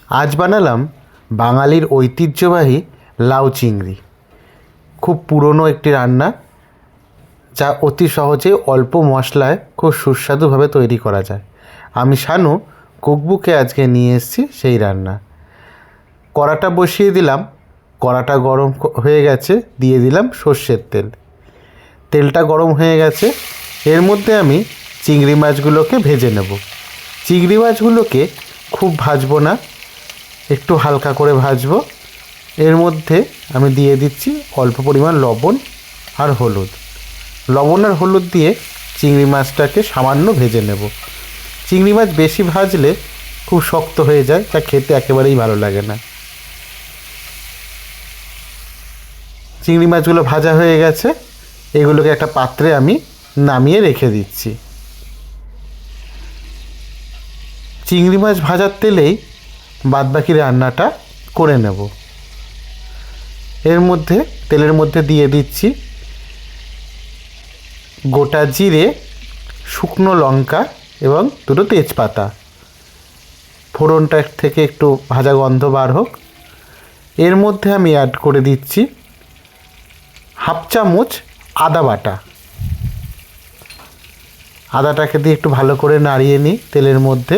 আজ বানালাম বাঙালির ঐতিহ্যবাহী লাউ চিংড়ি। খুব পুরনো একটি রান্না, যা অতি সহজে অল্প মশলায় খুব সুস্বাদুভাবে তৈরি করা যায়। আমি শানু কুকবুকে আজকে নিয়ে এসেছি সেই রান্না। কড়াটা বসিয়ে দিলাম, কড়াটা গরম হয়ে গেছে, দিয়ে দিলাম সর্ষের তেল। তেলটা গরম হয়ে গেছে, এর মধ্যে আমি চিংড়ি মাছগুলোকে ভেজে নেব। চিংড়ি মাছগুলোকে খুব ভাজবো না, একটু হালকা করে ভাজবো। এর মধ্যে আমি দিয়ে দিচ্ছি অল্প পরিমাণ লবণ আর হলুদ। লবণ আর হলুদ দিয়ে চিংড়ি মাছটাকে সামান্য ভেজে নেব। চিংড়ি মাছ বেশি ভাজলে খুব শক্ত হয়ে যায়, তা খেতে একেবারেই ভালো লাগে না। চিংড়ি মাছগুলো ভাজা হয়ে গেছে, এগুলোকে একটা পাত্রে আমি নামিয়ে রেখে দিচ্ছি। চিংড়ি মাছ ভাজার তেলেই বাদবাকি রান্নাটা করে নেব। তেলের মধ্যে দিয়ে দিচ্ছি গোটা জিরে, শুকনো লঙ্কা এবং দুটো তেজপাতা। ফোড়নটা থেকে একটু ভাজা গন্ধ বার হোক। এর মধ্যে আমি অ্যাড করে দিচ্ছি হাফ চামচ আদা বাটা। আদাটাকে দিয়ে একটু ভালো করে নাড়িয়ে নিই তেলের মধ্যে।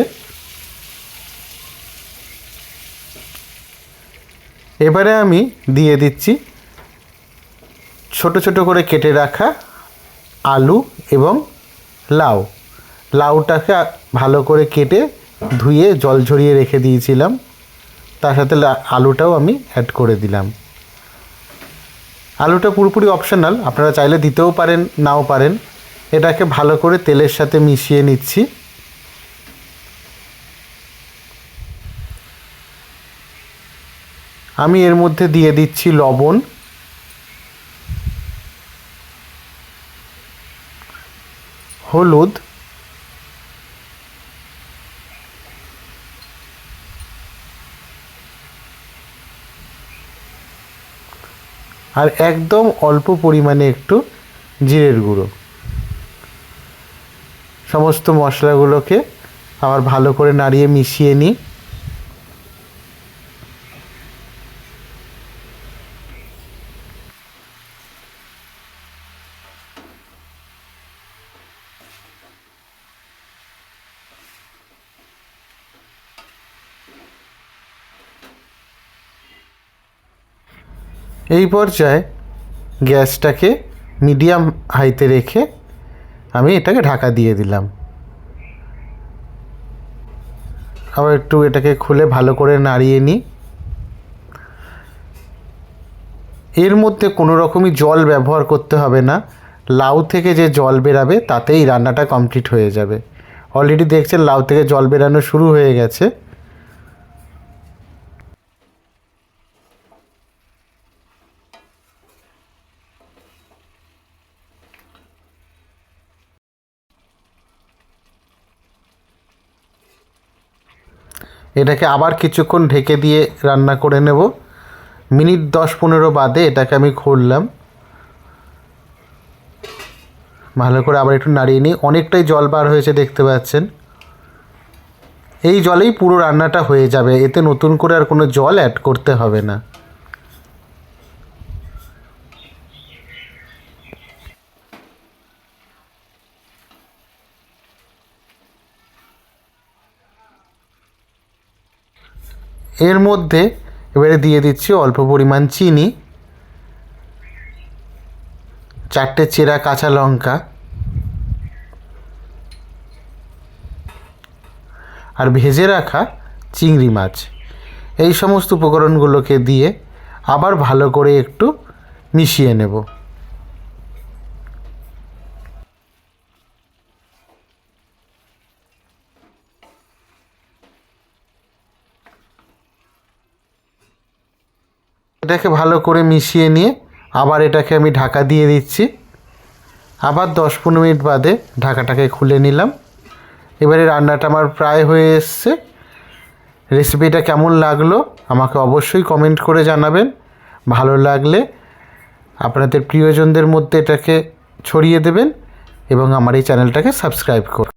এবারে আমি দিয়ে দিচ্ছি ছোট ছোট করে কেটে রাখা আলু এবং লাউ। লাউটাকে ভালো করে কেটে ধুয়ে জল ঝরিয়ে রেখে দিয়েছিলাম, তার সাথে আলুটাও আমি অ্যাড করে দিলাম। আলুটা পুরোপুরি অপশনাল, আপনারা চাইলে দিতেও পারেন, নাও পারেন। এটাকে ভালো করে তেলের সাথে মিশিয়ে নিচ্ছি। আমি এর মধ্যে দিয়ে দিচ্ছি লবণ, হলুদ, আর একদম অল্প পরিমাণে একটু জিরের গুঁড়ো। সমস্ত মশলাগুলোকে আবার ভালো করে নাড়িয়ে মিশিয়ে নিই। এই পর্যায়ে গ্যাসটাকে মিডিয়াম হাইতে রেখে আমি এটাকে ঢাকা দিয়ে দিলাম। আবার একটু এটাকে খুলে ভালো করে নাড়িয়ে নিই। এর মধ্যে কোনো রকমই জল ব্যবহার করতে হবে না। লাউ থেকে যে জল বেরাবে তাতেই রান্নাটা কমপ্লিট হয়ে যাবে। অলরেডি দেখছেন লাউ থেকে জল বেরানো শুরু হয়ে গেছে। এটাকে আবার কিছুক্ষণ ঢেকে দিয়ে রান্না করে নেব। মিনিট 10-15 বাদে এটাকে আমি খুললাম। ভালো করে আবার একটু নাড়িয়ে নিই। অনেকটাই জল বার হয়েছে দেখতে পাচ্ছেন। এই জলেই পুরো রান্নাটা হয়ে যাবে, এতে নতুন করে আর কোনো জল অ্যাড করতে হবে না। এর মধ্যে এবারে দিয়ে দিচ্ছি অল্প পরিমাণ চিনি, 4টে চেরা কাঁচা লঙ্কা আর ভেজে রাখা চিংড়ি মাছ। এই সমস্ত উপকরণগুলোকে দিয়ে আবার ভালো করে একটু মিশিয়ে নেব। এটাকে ভালো করে মিশিয়ে নিয়ে আবার এটাকে আমি ঢাকা দিয়ে দিচ্ছি। আবার 10-15 মিনিট বাদে ঢাকাটাকে খুলে নিলাম। এবারে রান্নাটা আমার প্রায় হয়ে এসছে। রেসিপিটা কেমন লাগলো আমাকে অবশ্যই কমেন্ট করে জানাবেন। ভালো লাগলে আপনাদের প্রিয়জনদের মধ্যে এটাকে ছড়িয়ে দেবেন এবং আমার এই চ্যানেলটাকে সাবস্ক্রাইব করুন।